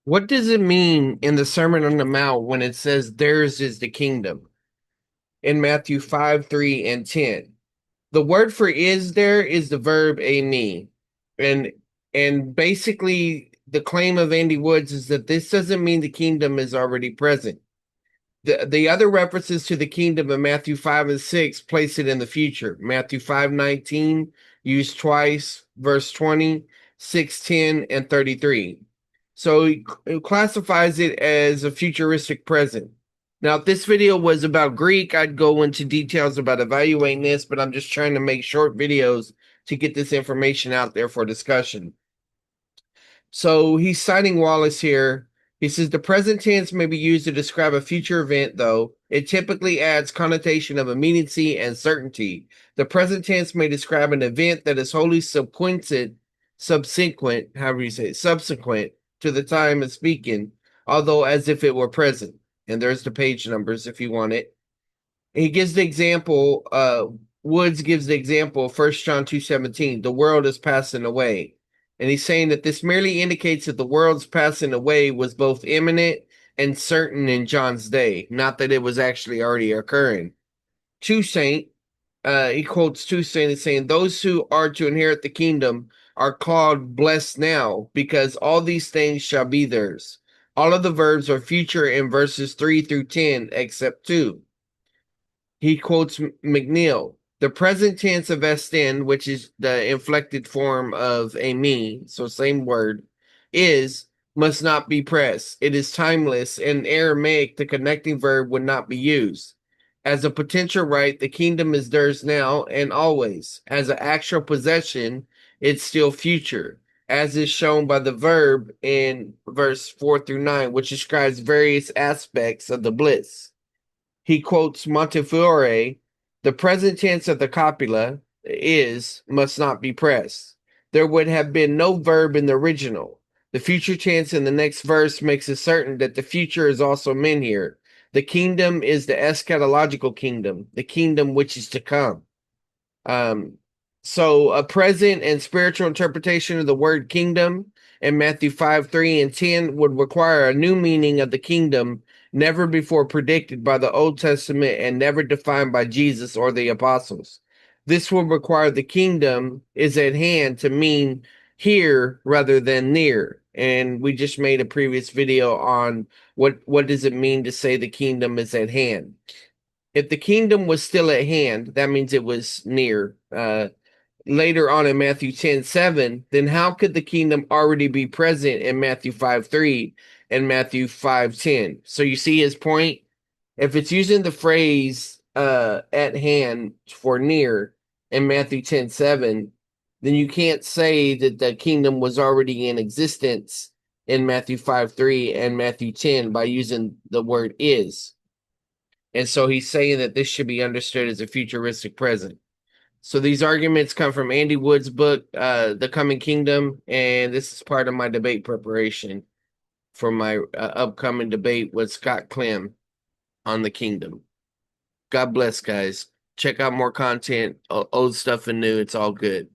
What does it mean in the Sermon on the Mount when it says theirs is the kingdom in Matthew 5, 3, and 10? The word for is there is the verb eimi. And basically the claim of Andy Woods is that this doesn't mean the kingdom is already present. The other references to the kingdom in Matthew 5 and 6 place it in the future. Matthew 5:19 used twice, verse 20, 6:10, and 33. So he classifies it as a futuristic present. Now, if this video was about Greek, I'd go into details about evaluating this, but I'm just trying to make short videos to get this information out there for discussion. So he's citing Wallace here. He says the present tense may be used to describe a future event, though it typically adds connotation of immediacy and certainty. The present tense may describe an event that is wholly subsequent, however you say it, subsequent to the time of speaking, although as if it were present. And there's the page numbers if you want it. He gives the example, Woods gives the example of 1 John 2:17, the world is passing away. And he's saying that this merely indicates that the world's passing away was both imminent and certain in John's day, not that it was actually already occurring. Toussaint, he quotes Toussaint as saying, those who are to inherit the kingdom are called blessed now, because all these things shall be theirs. All of the verbs are future in verses 3 through 10, except 2. He quotes McNeil. The present tense of esten, which is the inflected form of eimi, so same word, is must not be pressed. It is timeless. In Aramaic, the connecting verb would not be used. As a potential right, the kingdom is theirs now and always. As an actual possession, it's still future, as is shown by the verb in verse 4 through 9, which describes various aspects of the bliss. He quotes Montefiore, the present tense of the copula is must not be pressed. There would have been no verb in the original. The future tense in the next verse makes it certain that the future is also meant here. The kingdom is the eschatological kingdom, the kingdom which is to come. Um, so a present and spiritual interpretation of the word kingdom in Matthew 5, 3, and 10 would require a new meaning of the kingdom never before predicted by the Old Testament and never defined by Jesus or the apostles. This will require the kingdom is at hand to mean here rather than near. And we just made a previous video on what does it mean to say the kingdom is at hand. If the kingdom was still at hand, that means it was near. Later on in Matthew 10:7, then how could the kingdom already be present in Matthew 5:3 and Matthew 5:10? So you see his point? If it's using the phrase at hand for near in Matthew 10:7, then you can't say that the kingdom was already in existence in Matthew 5:3 and Matthew 10 by using the word is. And so he's saying that this should be understood as a futuristic present. So these arguments come from Andy Wood's book, The Coming Kingdom, and this is part of my debate preparation for my upcoming debate with Scott Clem on the kingdom. God bless, guys. Check out more content, old stuff and new. It's all good.